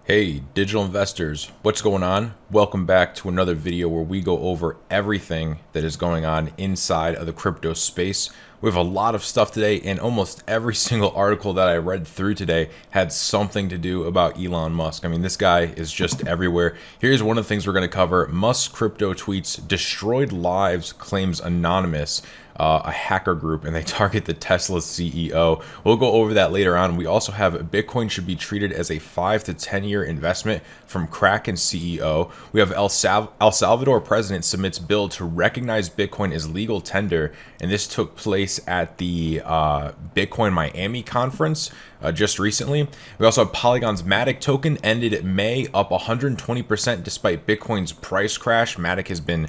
Hey, digital investors, what's going on? Welcome back to another video where we go over everything that is going on inside of the crypto space. We have a lot of stuff today, and almost every single article that I read through today had something to do about Elon Musk. I mean, this guy is just everywhere. Here's one of the things we're going to cover. Musk crypto tweets, destroyed lives, claims anonymous. A hacker group, and they target the Tesla CEO. We'll go over that later on. We also have Bitcoin should be treated as a 5 to 10 year investment from Kraken CEO. We have El Salvador President Submits Bill to recognize Bitcoin as legal tender, and this took place at the Bitcoin Miami conference just recently. We also have Polygon's MATIC token ended May up 120% despite Bitcoin's price crash. MATIC has been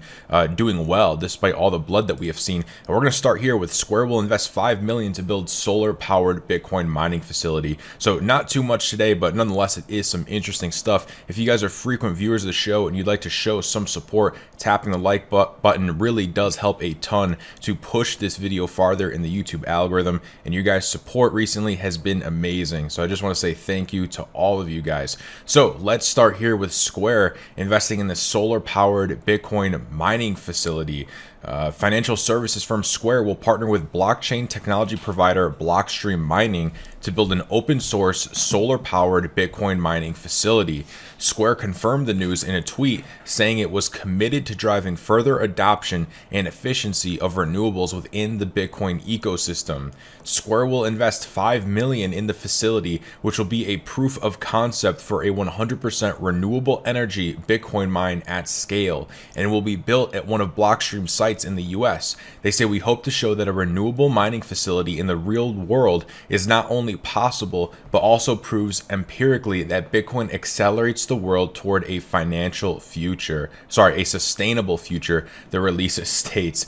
doing well despite all the blood that we have seen. And we're going to start here with Square will invest $5 million to build solar-powered Bitcoin mining facility. So not too much today, but nonetheless, it is some interesting stuff. If you guys are frequent viewers of the show and you'd like to show some support, tapping the like button really does help a ton to push this video farther in the YouTube algorithm. And you guys' support recently has been amazing. So I just want to say thank you to all of you guys. So let's start here with Square investing in the solar-powered Bitcoin mining facility. Financial services firm Square will partner with blockchain technology provider Blockstream Mining to build an open source solar powered Bitcoin mining facility. Square confirmed the news in a tweet saying it was committed to driving further adoption and efficiency of renewables within the Bitcoin ecosystem. Square will invest $5 million in the facility, which will be a proof of concept for a 100% renewable energy Bitcoin mine at scale, and will be built at one of Blockstream's sites in the US. They say we hope to show that a renewable mining facility in the real world is not only possible, but also proves empirically that Bitcoin accelerates the world toward a sustainable future, the release states.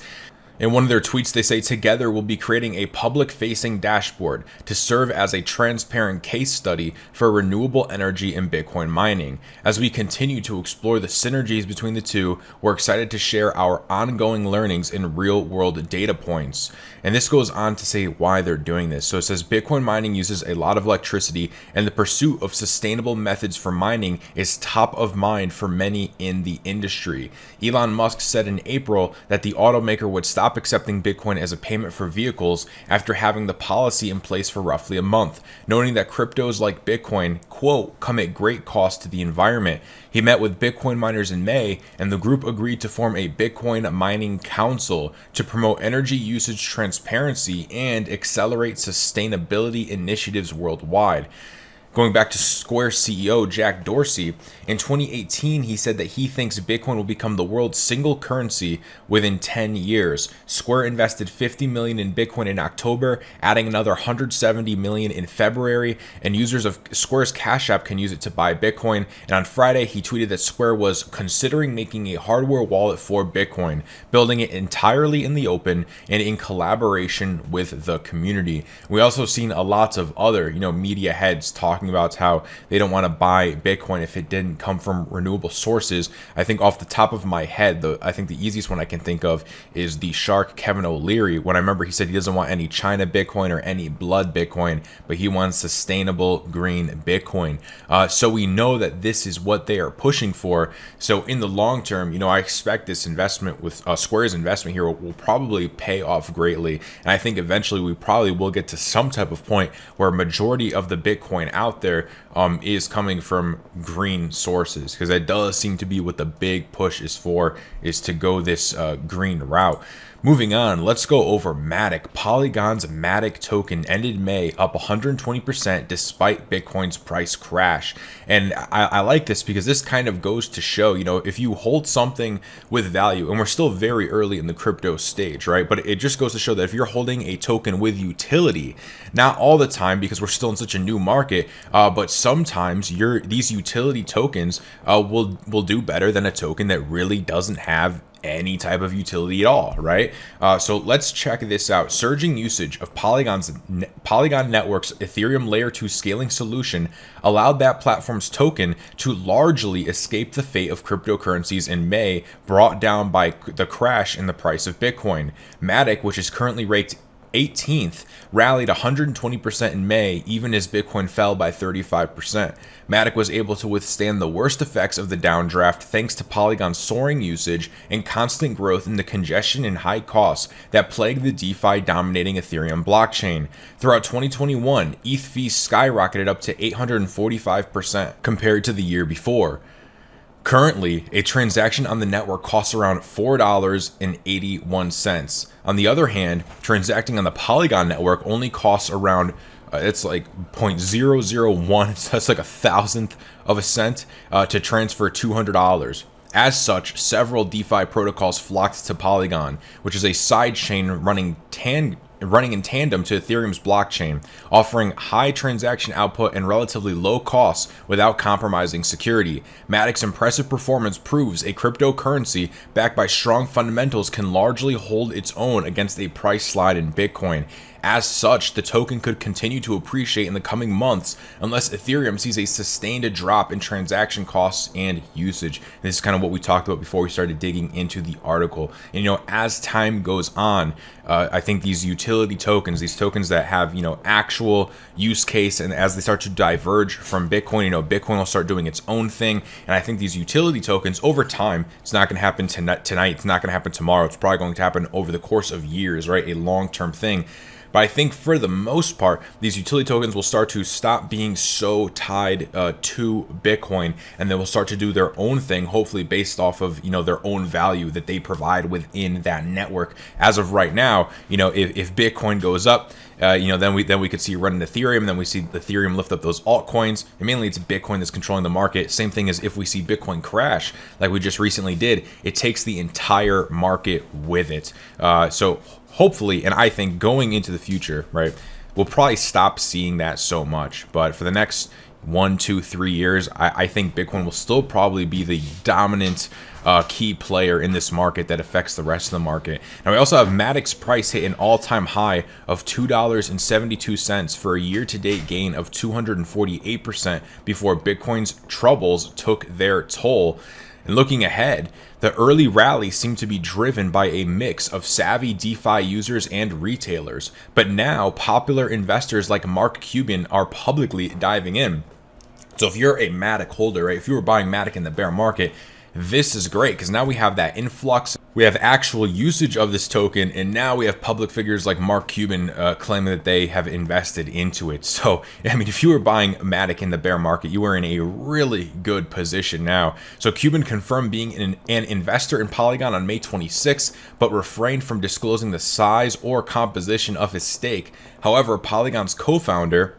In one of their tweets, they say, together we'll be creating a public-facing dashboard to serve as a transparent case study for renewable energy and Bitcoin mining. As we continue to explore the synergies between the two, we're excited to share our ongoing learnings and real-world data points. And this goes on to say why they're doing this. So it says Bitcoin mining uses a lot of electricity, and the pursuit of sustainable methods for mining is top of mind for many in the industry. Elon Musk said in April that the automaker would stop accepting Bitcoin as a payment for vehicles after having the policy in place for roughly a month, noting that cryptos like Bitcoin, quote, come at great cost to the environment. He met with Bitcoin miners in May, and the group agreed to form a Bitcoin mining council to promote energy usage transparency and accelerate sustainability initiatives worldwide. Going back to Square CEO Jack Dorsey, in 2018, he said that he thinks Bitcoin will become the world's single currency within 10 years. Square invested $50 million in Bitcoin in October, adding another $170 million in February, and users of Square's Cash App can use it to buy Bitcoin. And on Friday, he tweeted that Square was considering making a hardware wallet for Bitcoin, building it entirely in the open and in collaboration with the community. We also seen a lot of other, media heads talking about how they don't want to buy Bitcoin if it didn't come from renewable sources. I think off the top of my head, I think the easiest one I can think of is the shark Kevin O'Leary, when I remember he said he doesn't want any China Bitcoin or any blood Bitcoin, but he wants sustainable green Bitcoin. So we know that this is what they are pushing for. So in the long term, I expect this investment with Square's investment here will probably pay off greatly. And I think eventually we probably will get to some type of point where a majority of the Bitcoin out there is coming from green sources, because that does seem to be what the big push is to go this green route. Moving on, let's go over MATIC. Polygon's MATIC token ended May up 120% despite Bitcoin's price crash. And I like this because this kind of goes to show, if you hold something with value, and we're still very early in the crypto stage, right? But it just goes to show that if you're holding a token with utility, not all the time because we're still in such a new market, but sometimes these utility tokens will do better than a token that really doesn't have any type of utility at all, right? So let's check this out. Surging usage of Polygon Network's Ethereum Layer 2 scaling solution allowed that platform's token to largely escape the fate of cryptocurrencies in May, brought down by the crash in the price of Bitcoin. MATIC, which is currently ranked 18th rallied 120% in May, even as Bitcoin fell by 35%. MATIC was able to withstand the worst effects of the downdraft thanks to Polygon's soaring usage and constant growth in the congestion and high costs that plague the DeFi dominating Ethereum blockchain. Throughout 2021, ETH fees skyrocketed up to 845% compared to the year before. Currently, a transaction on the network costs around $4.81. On the other hand, transacting on the Polygon network only costs around it's like 0.001, so that's like a thousandth of a cent to transfer $200. As such, several DeFi protocols flocked to Polygon, which is a sidechain running in tandem to Ethereum's blockchain, offering high transaction output and relatively low costs without compromising security. MATIC's impressive performance proves a cryptocurrency backed by strong fundamentals can largely hold its own against a price slide in Bitcoin. As such, the token could continue to appreciate in the coming months unless Ethereum sees a sustained drop in transaction costs and usage. And this is kind of what we talked about before we started digging into the article. And, as time goes on, I think these utility tokens, these tokens that have, actual use case, and as they start to diverge from Bitcoin, Bitcoin will start doing its own thing. And I think these utility tokens over time, it's not going to happen tonight, it's not going to happen tomorrow. It's probably going to happen over the course of years, right? A long-term thing. But I think for the most part, these utility tokens will start to stop being so tied to Bitcoin, and they will start to do their own thing, hopefully based off of their own value that they provide within that network. As of right now, if Bitcoin goes up, then we could see running Ethereum, then we see Ethereum lift up those altcoins, and mainly it's Bitcoin that's controlling the market. Same thing as if we see Bitcoin crash, like we just recently did, it takes the entire market with it. So hopefully, and I think going into the future, right, we'll probably stop seeing that so much. But for the next 1, 2, 3 years, I think Bitcoin will still probably be the dominant key player in this market that affects the rest of the market. Now we also have MATIC's price hit an all-time high of $2.72 for a year-to-date gain of 248% before Bitcoin's troubles took their toll. And looking ahead, the early rally seemed to be driven by a mix of savvy DeFi users and retailers, but now popular investors like Mark Cuban are publicly diving in. So if you're a MATIC holder, right, if you were buying MATIC in the bear market, this is great because now we have that influx, we have actual usage of this token, and now we have public figures like Mark Cuban claiming that they have invested into it. So, I mean, if you were buying MATIC in the bear market, you were in a really good position now. So Cuban confirmed being an investor in Polygon on May 26th, but refrained from disclosing the size or composition of his stake. However, Polygon's co-founder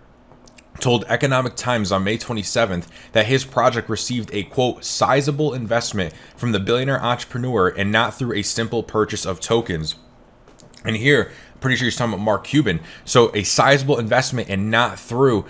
told Economic Times on May 27th that his project received a, quote, sizable investment from the billionaire entrepreneur and not through a simple purchase of tokens. And here, I'm pretty sure he's talking about Mark Cuban. So a sizable investment and not through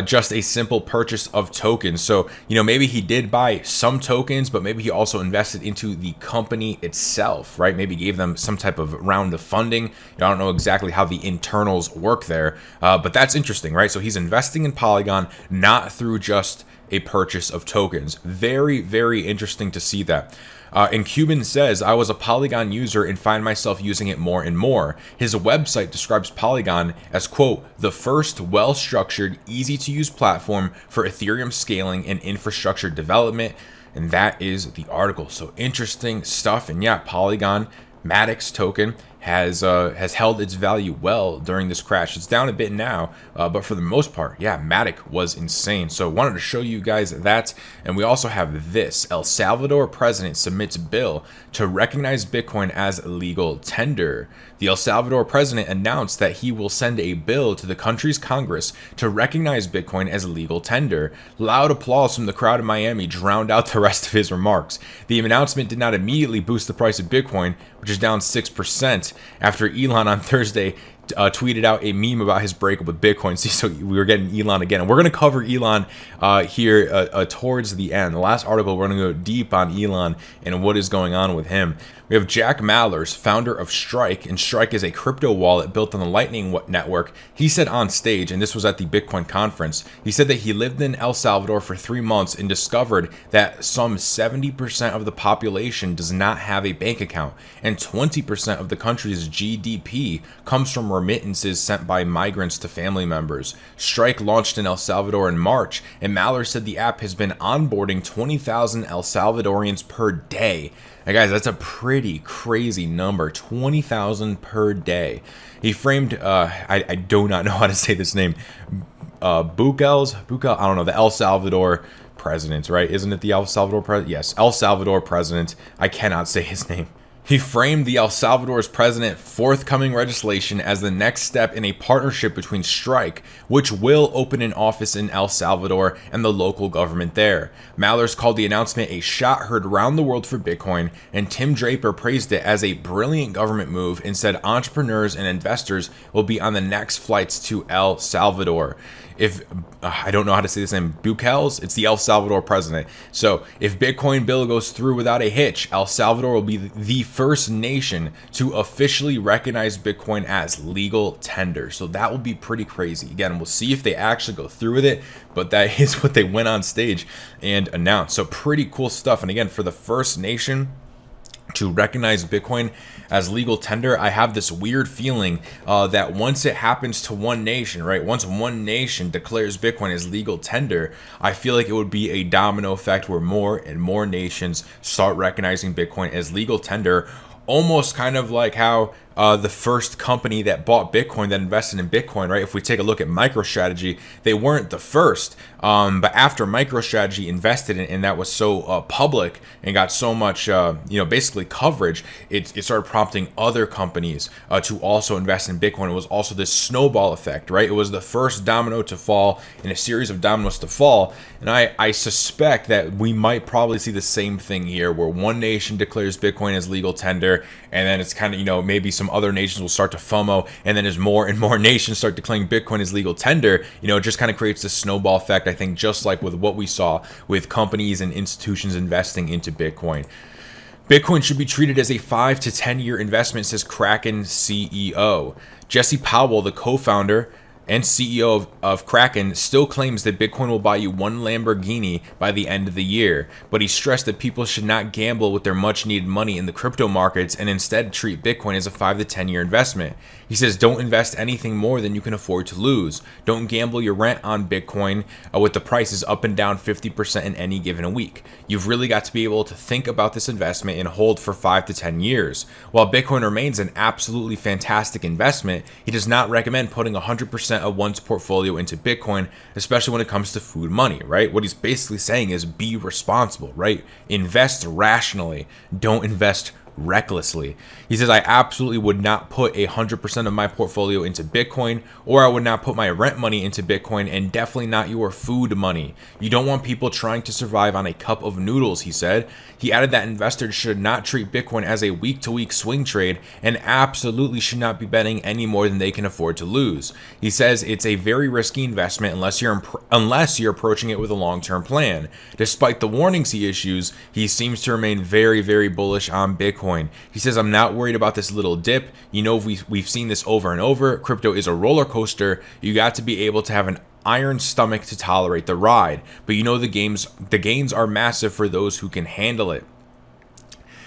just a simple purchase of tokens. So, maybe he did buy some tokens, but maybe he also invested into the company itself, right? Maybe gave them some type of round of funding. I don't know exactly how the internals work there, but that's interesting, right? So he's investing in Polygon, not through just a purchase of tokens. Very, very interesting to see that. And Cuban says, I was a Polygon user and find myself using it more and more. His website describes Polygon as, quote, the first well-structured, easy-to-use platform for Ethereum scaling and infrastructure development. And that is the article. So interesting stuff. And yeah, Polygon, MATIC's token, has held its value well during this crash. It's down a bit now, but for the most part, yeah, MATIC was insane. So wanted to show you guys that. And we also have this. El Salvador President Submits Bill to recognize Bitcoin as legal tender. The El Salvador President announced that he will send a bill to the country's Congress to recognize Bitcoin as legal tender. Loud applause from the crowd in Miami drowned out the rest of his remarks. The announcement did not immediately boost the price of Bitcoin, which is down 6%. After Elon on Thursday tweeted out a meme about his breakup with Bitcoin. See, so we were getting Elon again. And we're going to cover Elon here towards the end. The last article, we're going to go deep on Elon and what is going on with him. We have Jack Mallers, founder of Strike, and Strike is a crypto wallet built on the Lightning Network. He said on stage, and this was at the Bitcoin conference, he said that he lived in El Salvador for 3 months and discovered that some 70% of the population does not have a bank account, and 20% of the country's GDP comes from from remittances sent by migrants to family members. Strike launched in El Salvador in March, and Mallard said the app has been onboarding 20,000 El Salvadorians per day. Now guys, that's a pretty crazy number, 20,000 per day. He framed, I do not know how to say this name, Bukel, I don't know, the El Salvador president, right? Isn't it the El Salvador president? Yes, El Salvador president. I cannot say his name. He framed the El Salvador's president forthcoming legislation as the next step in a partnership between Strike, which will open an office in El Salvador, and the local government there. Mallers called the announcement a shot heard around the world for Bitcoin, and Tim Draper praised it as a brilliant government move and said entrepreneurs and investors will be on the next flights to El Salvador. If I don't know how to say this name, Bukels, it's the El Salvador president. So if Bitcoin bill goes through without a hitch, El Salvador will be the first nation to officially recognize Bitcoin as legal tender. So that will be pretty crazy. Again, we'll see if they actually go through with it, but that is what they went on stage and announced. So pretty cool stuff. And again, for the first nation to recognize Bitcoin as legal tender, I have this weird feeling that once it happens to one nation, right? Once one nation declares Bitcoin as legal tender, I feel like it would be a domino effect where more and more nations start recognizing Bitcoin as legal tender. Almost kind of like how the first company that bought Bitcoin, that invested in Bitcoin, right? If we take a look at MicroStrategy, they weren't the first, but after MicroStrategy invested in, and that was so public and got so much, basically coverage, it started prompting other companies to also invest in Bitcoin. It was also this snowball effect, right? It was the first domino to fall in a series of dominoes to fall, and I suspect that we might probably see the same thing here, where one nation declares Bitcoin as legal tender, and then it's kind of, maybe some other nations will start to FOMO, and then as more and more nations start declaring Bitcoin as legal tender, it just kind of creates this snowball effect, I think, just like with what we saw with companies and institutions investing into Bitcoin. Bitcoin should be treated as a 5 to 10 year investment, says Kraken CEO. Jesse Powell, the co-founder and CEO of Kraken, still claims that Bitcoin will buy you one Lamborghini by the end of the year, but he stressed that people should not gamble with their much needed money in the crypto markets and instead treat Bitcoin as a 5 to 10 year investment. He says, don't invest anything more than you can afford to lose. Don't gamble your rent on Bitcoin with the prices up and down 50% in any given week. You've really got to be able to think about this investment and hold for 5 to 10 years. While Bitcoin remains an absolutely fantastic investment, he does not recommend putting 100% of one's portfolio into Bitcoin, especially when it comes to food money, right? What he's basically saying is be responsible, right? Invest rationally. Don't invest recklessly. He says, I absolutely would not put 100% of my portfolio into Bitcoin, or I would not put my rent money into Bitcoin, and definitely not your food money. You don't want people trying to survive on a cup of noodles, he said. He added that investors should not treat Bitcoin as a week-to-week swing trade, and absolutely should not be betting any more than they can afford to lose. He says it's a very risky investment unless you're approaching it with a long-term plan. Despite the warnings he issues, he seems to remain very, very bullish on Bitcoin. He says, I'm not worried about this little dip. We've seen this over and over. Crypto is a roller coaster. You got to be able to have an iron stomach to tolerate the ride. But the gains are massive for those who can handle it.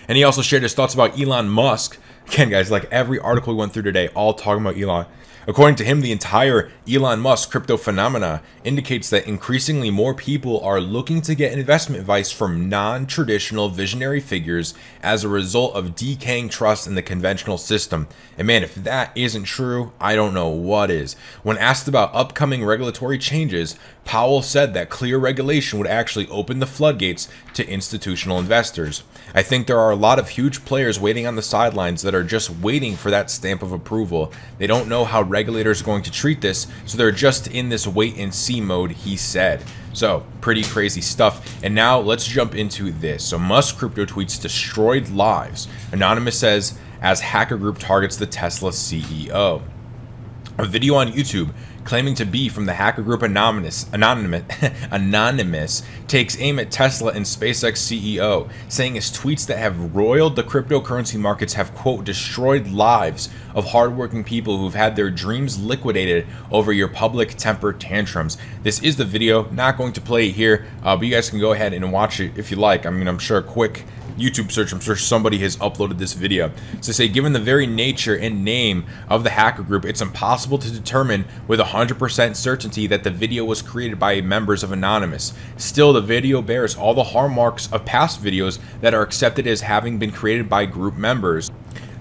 And he also shared his thoughts about Elon Musk. Again, guys, like every article we went through today, all talking about Elon. According to him, the entire Elon Musk crypto phenomena indicates that increasingly more people are looking to get investment advice from non-traditional visionary figures as a result of decaying trust in the conventional system. And man, if that isn't true, I don't know what is. When asked about upcoming regulatory changes, Powell said that clear regulation would actually open the floodgates to institutional investors. I think there are a lot of huge players waiting on the sidelines that are just waiting for that stamp of approval. They don't know how regulators are going to treat this, so they're just in this wait and see mode, he said. So, pretty crazy stuff. And now let's jump into this. So, Musk crypto tweets destroyed lives. Anonymous says, as hacker group targets the Tesla CEO. A video on YouTube claiming to be from the hacker group Anonymous, takes aim at Tesla and SpaceX CEO, saying his tweets that have roiled the cryptocurrency markets have, quote, destroyed lives of hardworking people who've had their dreams liquidated over your public temper tantrums. This is the video, not going to play it here, but you guys can go ahead and watch it if you like. I mean, I'm sure a quick YouTube search, I'm sure somebody has uploaded this video. So say, given the very nature and name of the hacker group, it's impossible to determine with 100% certainty that the video was created by members of Anonymous. Still, the video bears all the hallmarks of past videos that are accepted as having been created by group members.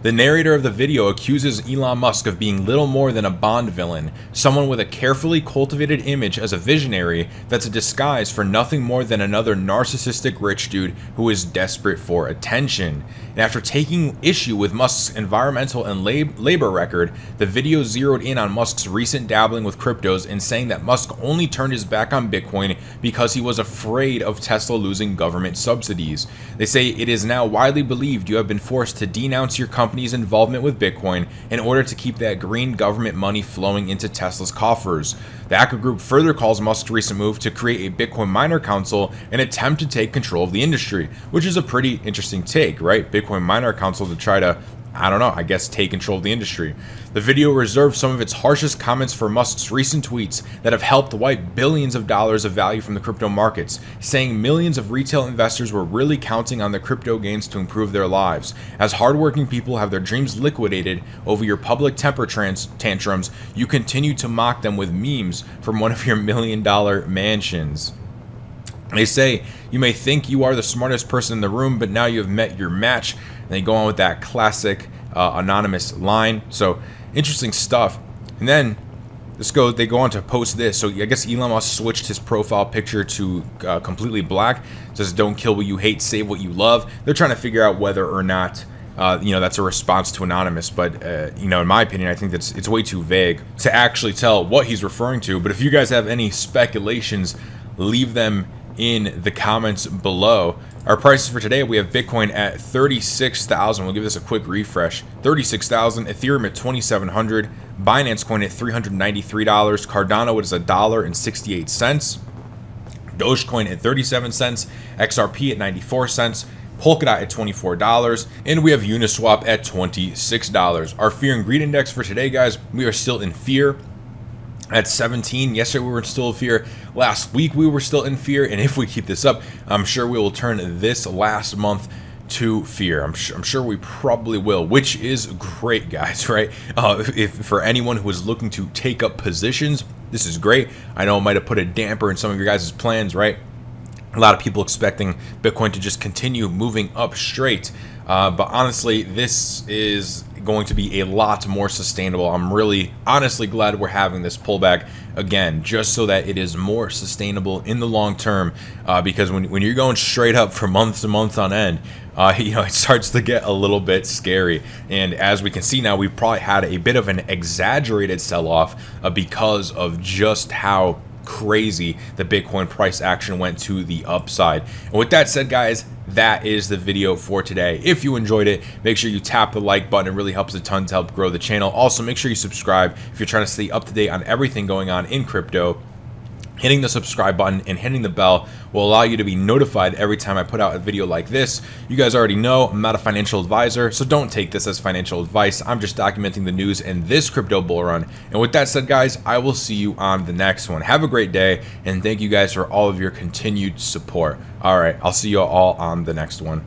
The narrator of the video accuses Elon Musk of being little more than a Bond villain, someone with a carefully cultivated image as a visionary that's a disguise for nothing more than another narcissistic rich dude who is desperate for attention. And after taking issue with Musk's environmental and labor record, the video zeroed in on Musk's recent dabbling with cryptos and saying that Musk only turned his back on Bitcoin because he was afraid of Tesla losing government subsidies. They say it is now widely believed you have been forced to denounce your company's involvement with Bitcoin in order to keep that green government money flowing into Tesla's coffers. The hacker group further calls Musk's recent move to create a Bitcoin miner council an attempt to take control of the industry, which is a pretty interesting take, right? Bitcoin miner council to try to, I don't know, I guess take control of the industry. The video reserves some of its harshest comments for Musk's recent tweets that have helped wipe billions of dollars of value from the crypto markets, saying millions of retail investors were really counting on the crypto gains to improve their lives. As hardworking people have their dreams liquidated over your public temper tantrums, you continue to mock them with memes from one of your $1 million mansions. They say, you may think you are the smartest person in the room, but now you have met your match. And they go on with that classic anonymous line. So interesting stuff. And then they go on to post this. So I guess Elon Musk switched his profile picture to completely black. It says, don't kill what you hate, save what you love. They're trying to figure out whether or not that's a response to Anonymous, but in my opinion, I think it's way too vague to actually tell what he's referring to. But if you guys have any speculations, leave them in the comments below. Our prices for today, we have Bitcoin at 36,000. We'll give this a quick refresh. 36,000. Ethereum at 2,700. Binance Coin at $393. Cardano is $1.68. Dogecoin at 37 cents. XRP at 94 cents. Polkadot at $24, and we have Uniswap at $26. Our fear and greed index for today, guys, we are still in fear at 17. Yesterday we were still in fear. Last week we were still in fear, and if we keep this up, I'm sure we will turn this last month to fear. I'm sure we probably will, which is great, guys, right? If for anyone who is looking to take up positions, this is great. I know it might have put a damper in some of your guys' plans, right? A lot of people expecting Bitcoin to just continue moving up straight, but honestly, this is going to be a lot more sustainable. I'm really honestly glad we're having this pullback again, just so that it is more sustainable in the long term, because when you're going straight up for months and months on end, it starts to get a little bit scary. And as we can see now, we've probably had a bit of an exaggerated sell-off because of just how crazy the Bitcoin price action went to the upside. And with that said, guys, that is the video for today. If you enjoyed it, make sure you tap the like button. It really helps a ton to help grow the channel. Also, make sure you subscribe if you're trying to stay up to date on everything going on in crypto. Hitting the subscribe button and hitting the bell will allow you to be notified every time I put out a video like this. You guys already know I'm not a financial advisor, so don't take this as financial advice. I'm just documenting the news in this crypto bull run. And with that said, guys, I will see you on the next one. Have a great day, and thank you guys for all of your continued support. All right, I'll see you all on the next one.